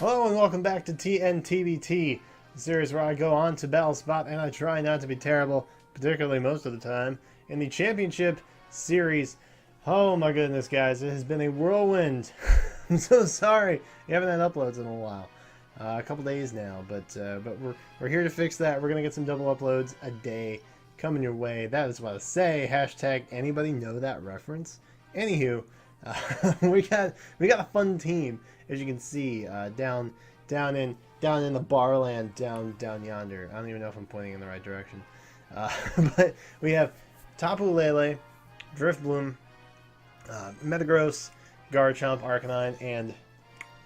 Hello and welcome back to TNTBT, the series where I go on to battle spot and I try not to be terrible, particularly most of the time, in the championship series. Oh my goodness, guys, it has been a whirlwind. I'm so sorry we haven't had uploads in a while, a couple days now, but we're here to fix that. We're gonna get some double uploads a day coming your way. That is what I say. Hashtag anybody know that reference? Anywho, we got a fun team, as you can see, down in the barland down yonder. I don't even know if I'm pointing in the right direction. But we have Tapu Lele, Driftbloom, Metagross, Garchomp, Arcanine, and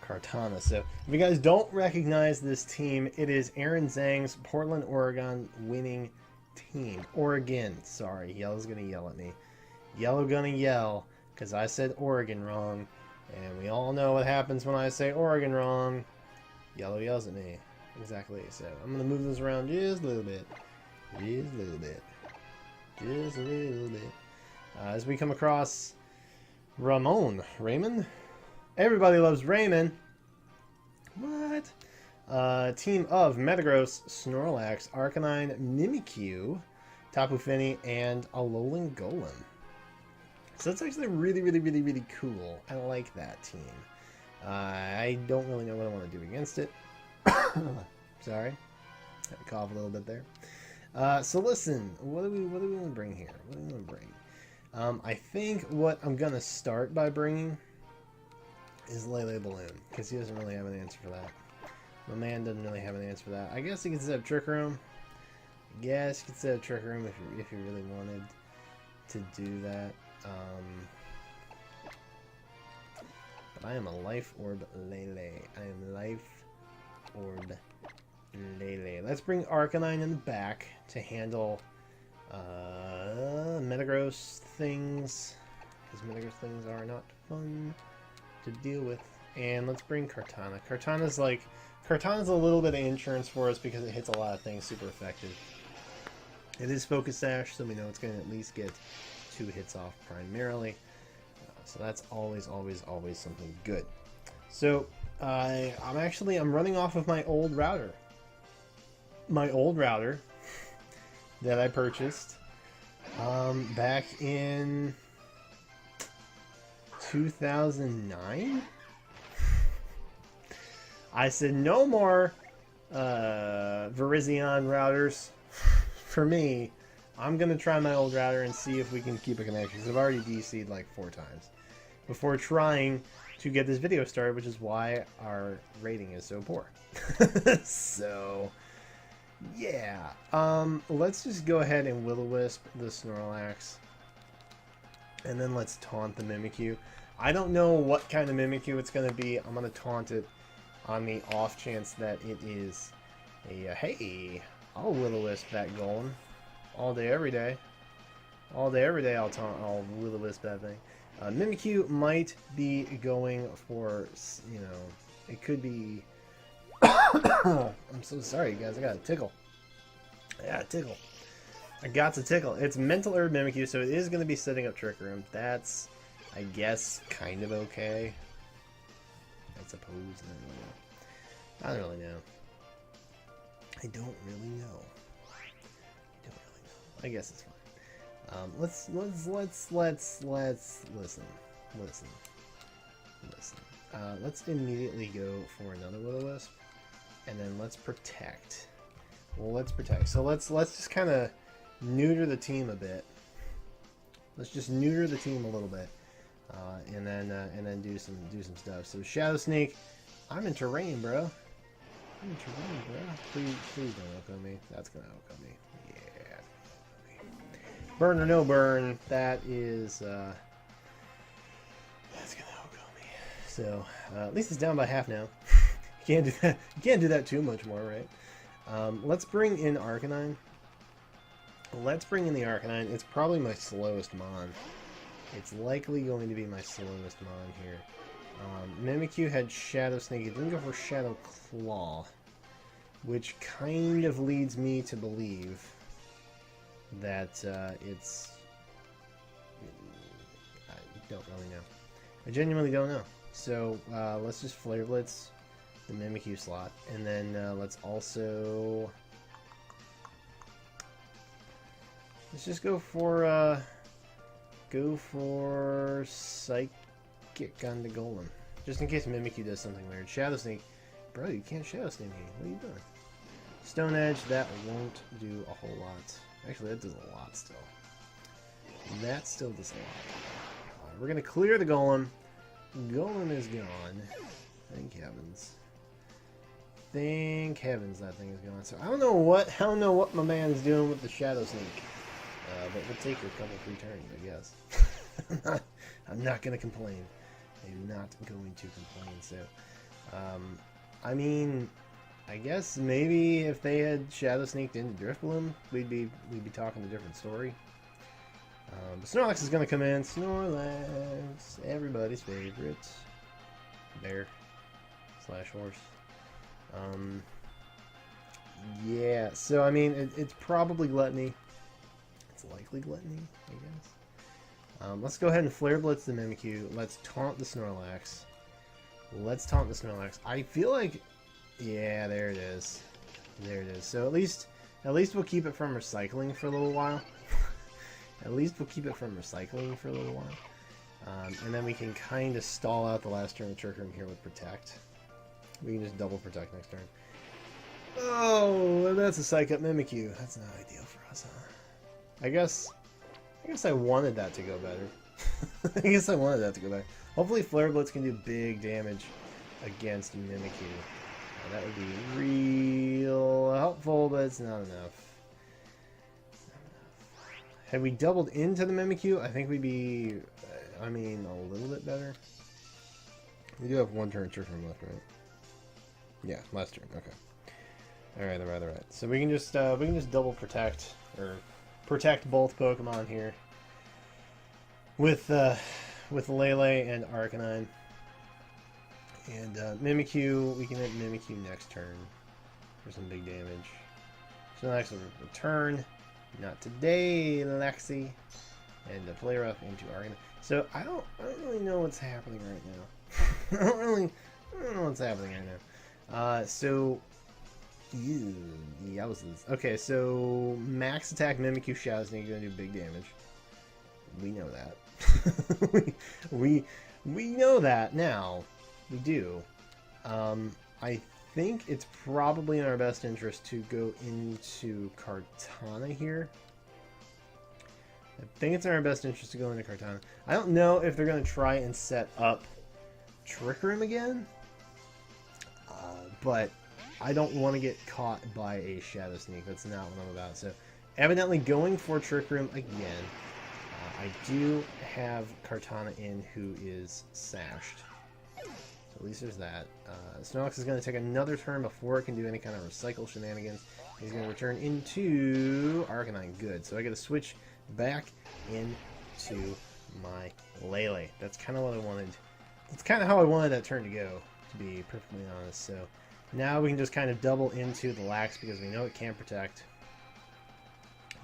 Kartana. So if you guys don't recognize this team, it is Aaron Zhang's Portland, Oregon winning team. Oregon, sorry, Yellow's gonna yell at me. Yellow gonna yell because I said Oregon wrong, and we all know what happens when I say Oregon wrong. Yellow yells at me. Exactly. So I'm gonna move this around just a little bit, just a little bit, just a little bit. As we come across Raymond. Everybody loves Raymond. What? Team of Metagross, Snorlax, Arcanine, Mimikyu, Tapu Fini, and Alolan Golem. So that's actually really cool. I like that team. I don't really know what I want to do against it. Sorry. Had to cough a little bit there. So listen, what do we want to bring here? What do we want to bring? I think what I'm going to start by bringing is Lele Balloon, because he doesn't really have an answer for that. My man doesn't really have an answer for that. I guess he could set up Trick Room. I guess you could set up Trick Room if you really wanted to do that. But I am a Life Orb Lele. I am Life Orb Lele. Let's bring Arcanine in the back to handle Metagross things, because Metagross things are not fun to deal with. And let's bring Kartana. Kartana's a little bit of insurance for us because it hits a lot of things super effective. It is Focus Sash, so we know it's going to at least get 2 hits off primarily. So that's always something good. So I'm running off of my old router. My old router that I purchased back in 2009. I said no more Verizon routers for me. I'm going to try my old router and see if we can keep a connection, because I've already DC'd like 4 times before trying to get this video started, which is why our rating is so poor. So, yeah. Let's just go ahead and Will-O-Wisp the Snorlax, and then let's taunt the Mimikyu. I don't know what kind of Mimikyu it's going to be. I'm going to taunt it on the off chance that it is a, hey, I'll Will-O-Wisp that Golem. All day, every day. All day, every day, I'll Will-O-Wisp that thing. Mimikyu might be going for, you know, it could be... I'm so sorry, guys. I got a tickle. I got to tickle. It's Mental Herb Mimikyu, so it is going to be setting up Trick Room. That's, I guess, kind of okay. I suppose. I don't really know. I don't really know. I guess it's fine. Let's listen. Let's immediately go for another Will-O-Wisp, and then let's protect. Well, let's protect. So let's just kind of neuter the team a bit. Let's just neuter the team a little bit, and then do some stuff. So Shadow Sneak, I'm in terrain, bro. Please don't Oko me. That's gonna Oko me. Burn or no burn, that is, that's gonna Oko me. So, at least it's down by half now. You can't do that. You can't do that too much more, right? Let's bring in Arcanine. Let's bring in the Arcanine. It's probably my slowest Mon. It's likely going to be my slowest Mon here. Mimikyu had Shadow Sneak. It didn't go for Shadow Claw, which kind of leads me to believe that it's... I don't really know. I genuinely don't know. So let's just Flare Blitz the Mimikyu slot. And then let's also... let's just go for Psychic on the Golem. Just in case Mimikyu does something weird. Shadow Sneak. Bro, you can't Shadow Sneak me. What are you doing? Stone Edge, that won't do a whole lot. Actually, that does a lot still. That still does a lot. We're going to clear the Golem. Golem is gone. Thank heavens. Thank heavens that thing is gone. So I don't know what my man's doing with the Shadow Sneak. But we'll take a couple free turns, I guess. I'm not going to complain. I'm not going to complain. So, I mean, I guess maybe if they had Shadow Sneaked into Drift Bloom, we'd be talking a different story. But Snorlax is going to come in. Snorlax, everybody's favorite bear / horse. Yeah. So I mean, it's probably Gluttony. It's likely Gluttony, I guess. Let's go ahead and Flare Blitz the Mimikyu. Let's taunt the Snorlax. I feel like, yeah, there it is. There it is. So at least we'll keep it from recycling for a little while. And then we can kind of stall out the last turn of Trick Room here with Protect. We can just double Protect next turn. Oh, that's a Psych Up Mimikyu. That's not ideal for us, huh? I guess I wanted that to go better. Hopefully Flare Blitz can do big damage against Mimikyu. That would be real helpful, but it's not enough. Had we doubled into the Mimikyu, I think we'd be, I mean, a little bit better. We do have one turn Trick Room left, right? Yeah, last turn. Okay. All right, right. So we can just double protect or protect both Pokemon here with Lele and Arcanine. And Mimikyu, we can hit Mimikyu next turn for some big damage. So next we'll return. Not today, Lexi. And play rough into Arcanine. So I don't really know what's happening right now. I don't know what's happening right now. So okay, so max attack Mimikyu Shadow Sneak is gonna do big damage. We know that. we know that now. We do. I think it's probably in our best interest to go into Kartana here. I think it's in our best interest to go into Kartana. I don't know if they're going to try and set up Trick Room again. But I don't want to get caught by a Shadow Sneak. That's not what I'm about. So, evidently going for Trick Room again. I do have Kartana in who is sashed. So at least there's that. Snorlax is going to take another turn before it can do any kind of recycle shenanigans. He's going to return into Arcanine. Good. So I got to switch back into my Lele. That's kind of what I wanted. That's kind of how I wanted that turn to go, to be perfectly honest. So now we can just kind of double into the Lax because we know it can protect.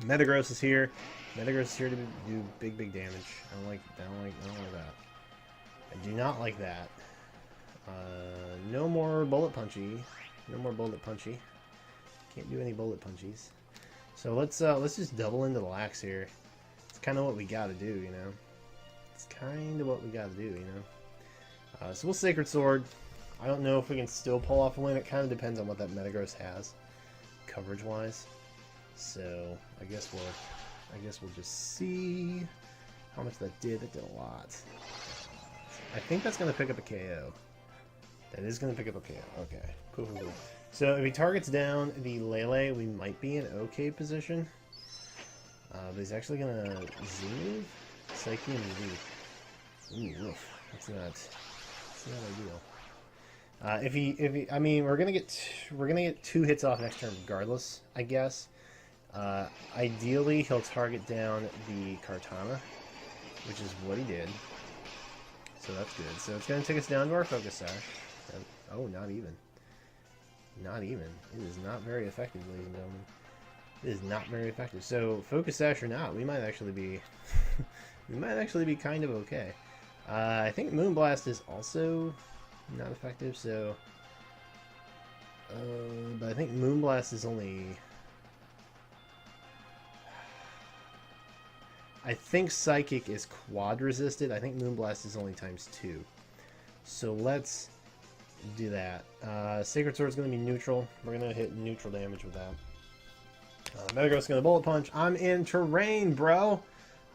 Metagross is here. Metagross is here to do big damage. I don't like that. I do not like that. No more bullet punchy. Can't do any bullet punchies. So let's just double into the Lax here. It's kind of what we got to do, you know. So we'll Sacred Sword. I don't know if we can still pull off a win. It kind of depends on what that Metagross has, coverage-wise. So I guess we'll just see how much that did. That did a lot. I think that's going to pick up a KO. That is going to pick up a KO. Okay. Cool. So if he targets down the Lele, we might be in okay position. But he's actually going to Z-move? Psyche and Relief. Ooh, that's not ideal. I mean, we're gonna get 2 hits off next turn regardless, I guess. Ideally, he'll target down the Kartana, which is what he did. So that's good. So it's gonna take us down to our Focus Sash. Oh, not even. It is not very effective, ladies and gentlemen. It is not very effective. So Focus Sash or not, we might actually be kind of okay. I think Moonblast is also not effective, so But I think Moonblast is only... I think Psychic is quad resisted. I think Moonblast is only ×2. So let's do that. Sacred Sword is going to be neutral. We're going to hit neutral damage with that. Metagross going to Bullet Punch. I'm in terrain, bro.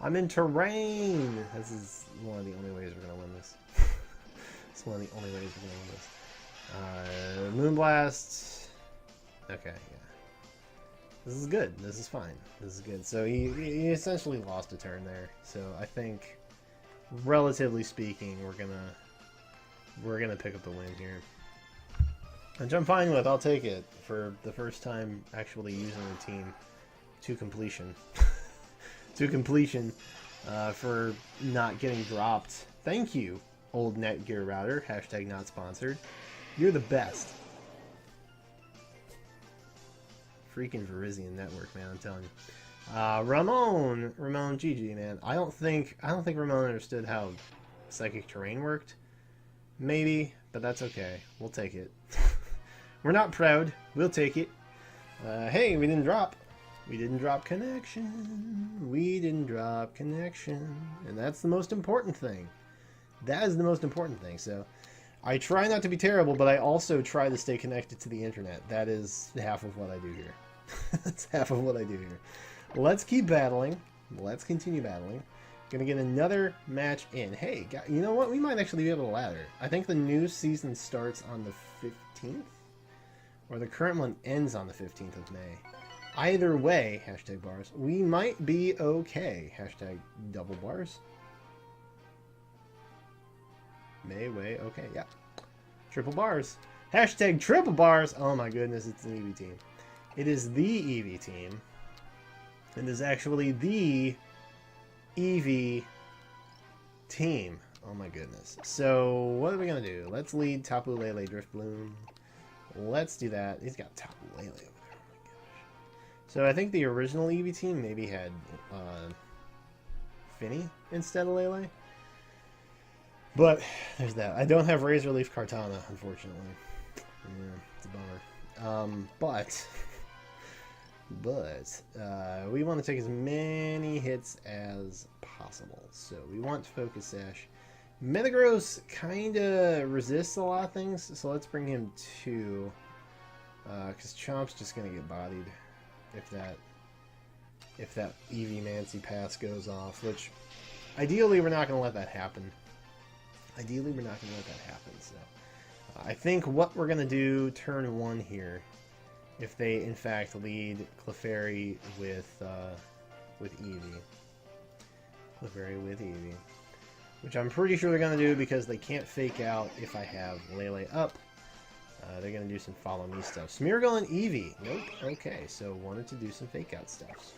I'm in terrain. This is one of the only ways we're going to win this. It's one of the only ways we're going to win this. Moonblast. Okay, yeah. This is good. This is fine. This is good. So he essentially lost a turn there. So I think, relatively speaking, we're gonna pick up the win here, which I'm fine with. I'll take it for the first time actually using the team to completion. To completion for not getting dropped. Thank you, old Netgear router. Hashtag not sponsored. You're the best. Freaking Verizian network, man, I'm telling you. Ramon GG, man. I don't think Ramon understood how psychic terrain worked. Maybe, but that's okay. We'll take it. We're not proud. We'll take it. Hey, we didn't drop. We didn't drop connection. We didn't drop connection. And that's the most important thing. That is the most important thing. So I try not to be terrible, but I also try to stay connected to the internet. That is half of what I do here. That's half of what I do here. Let's keep battling. Let's continue battling. Gonna get another match in. Hey, you know what? We might actually be able to ladder. I think the new season starts on the 15th, or the current one ends on the 15th of May. Either way, hashtag bars, we might be okay. Hashtag double bars. May, way, okay, yeah. Triple bars. Hashtag triple bars. Oh my goodness, it's an EV team. It is the EV team. It is actually the EV team. Oh my goodness. So, what are we going to do? Let's lead Tapu Lele Drift Bloom. Let's do that. He's got Tapu Lele over there. Oh my gosh. So, I think the original EV team maybe had Finny instead of Lele. But, there's that. I don't have Razor Leaf Kartana, unfortunately. Yeah, it's a bummer. But we want to take as many hits as possible. So we want Focus Sash. Metagross kind of resists a lot of things, so let's bring him 2. Because Chomp's just going to get bodied if that EV Mancy pass goes off, which ideally we're not going to let that happen. Ideally we're not going to let that happen. So I think what we're going to do turn 1 here, if they in fact lead Clefairy with Eevee. Clefairy with Eevee. Which I'm pretty sure they're going to do because they can't fake out if I have Lele up. They're going to do some follow me stuff. Smeargle and Eevee. Nope. Okay, so wanted to do some fake out stuff.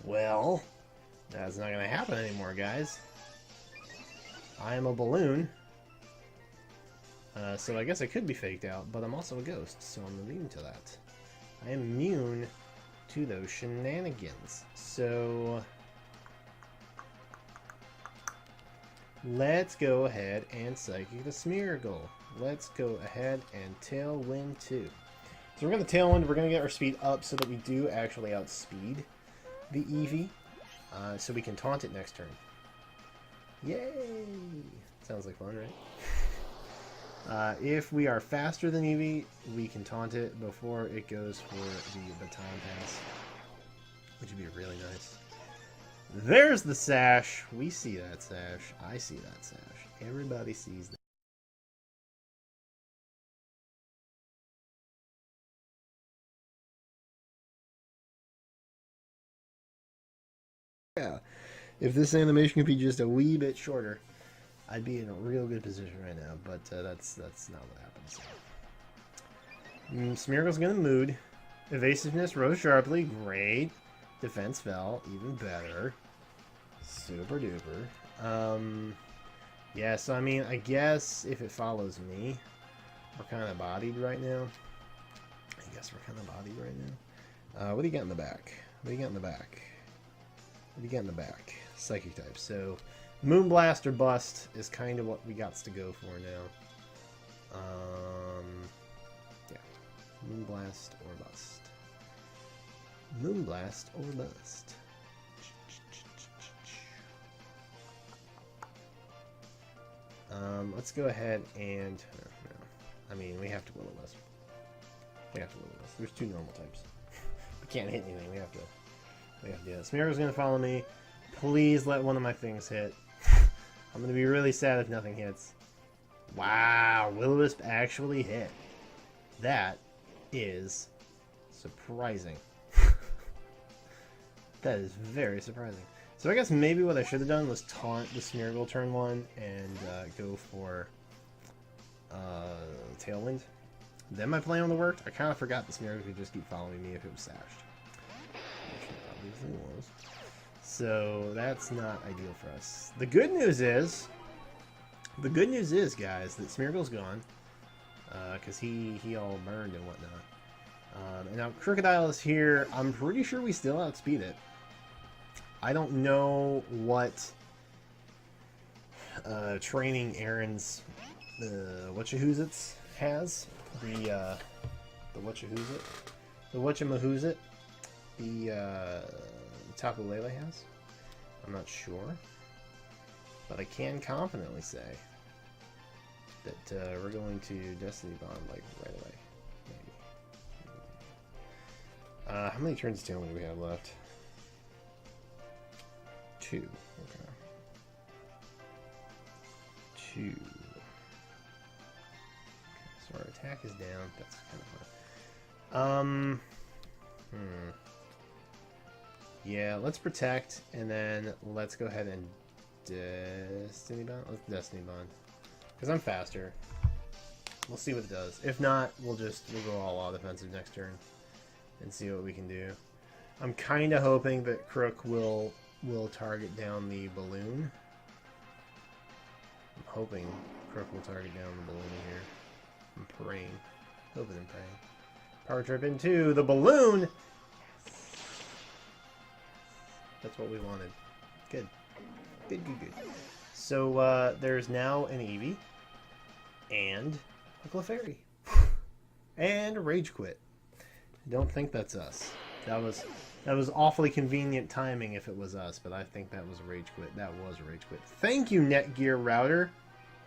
Well, that's not going to happen anymore, guys. I am a balloon. So I guess I could be faked out, but I'm also a ghost, so I'm immune to that. I am immune to those shenanigans. So let's go ahead and Psychic the Smeargle. Let's go ahead and Tailwind 2. So we're going to Tailwind, we're going to get our speed up so that we do actually outspeed the Eevee. So we can taunt it next turn. Yay! Sounds like fun, right? If we are faster than Eevee, we can taunt it before it goes for the baton pass, which would be really nice. There's the sash. We see that sash. I see that sash. Everybody sees that. Yeah, if this animation could be just a wee bit shorter, I'd be in a real good position right now, but that's not what happens. Smeargle's gonna mood. Evasiveness rose sharply. Great. Defense fell. Even better. Super duper. Yeah, so I mean, I guess if it follows me, we're kind of bodied right now. I guess we're kind of bodied right now. What do you got in the back? What do you got in the back? What do you got in the back? Psychic type. So Moonblast or Bust is kind of what we got to go for now. Yeah. Moonblast or bust. Moonblast or bust. Let's go ahead and... no. I mean, we have to Will-O-Wisp. We have to Will-O-Wisp. There's 2 normal types. We can't hit anything. We have to do that. Smeargle's gonna follow me. Please let one of my things hit. I'm gonna be really sad if nothing hits. Wow, Will-O-Wisp actually hit. That is surprising. That is very surprising. So I guess maybe what I should have done was taunt the Smeargle turn 1 and go for Tailwind. Then my plan would have worked. I kind of forgot the Smeargle could just keep following me if it was sashed. Which it obviously was. So that's not ideal for us. The good news is, guys, that Smeargle's gone. Because he all burned and whatnot. And now Crocodile is here. I'm pretty sure we still outspeed it. I don't know what training Aaron's Whatchahoozits has. The Whatchahoozit? The Whatchamahoozit? The Tapu Lele has? I'm not sure. But I can confidently say that we're going to Destiny Bond like right away. Maybe. How many turns of Tailwind do we have left? 2. Okay. 2. Okay, so our attack is down. That's kind of fun. Yeah, let's protect, and then let's go ahead and Destiny Bond. Let's Destiny Bond, because I'm faster. We'll see what it does. If not, we'll go all defensive next turn and see what we can do. I'm kind of hoping that Crook will target down the balloon. I'm hoping Crook will target down the balloon here. I'm praying. Hoping and praying. Power Trip into the balloon! That's what we wanted. Good. Good, good, good. So, there's now an Eevee. And a Clefairy. And a Rage Quit. I don't think that's us. That was awfully convenient timing if it was us, but I think that was a Rage Quit. That was a Rage Quit. Thank you, Netgear Router.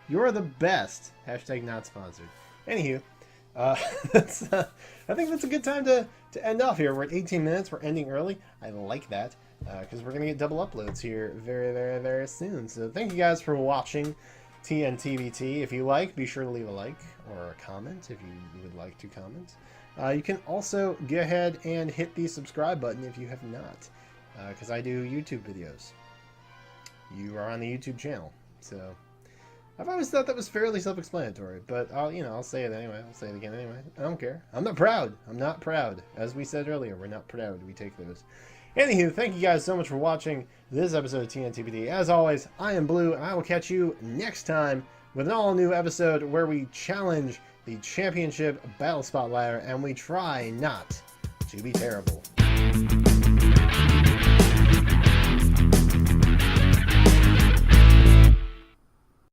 You're the best. Hashtag not sponsored. Anywho, I think that's a good time to end off here. We're at 18 minutes. We're ending early. I like that because we're going to get double uploads here very, very, very soon. So thank you guys for watching TNTBT. If you like, be sure to leave a like or a comment if you would like to comment. You can also go ahead and hit the subscribe button if you have not, because I do YouTube videos. You are on the YouTube channel, so I've always thought that was fairly self-explanatory, but I'll say it anyway. I'll say it again anyway. I don't care. I'm not proud. I'm not proud. As we said earlier, we're not proud. We take those. Anywho, thank you guys so much for watching this episode of TNTBT. As always, I am Blue, and I will catch you next time with an all-new episode where we challenge the championship battle spot ladder, and we try not to be terrible.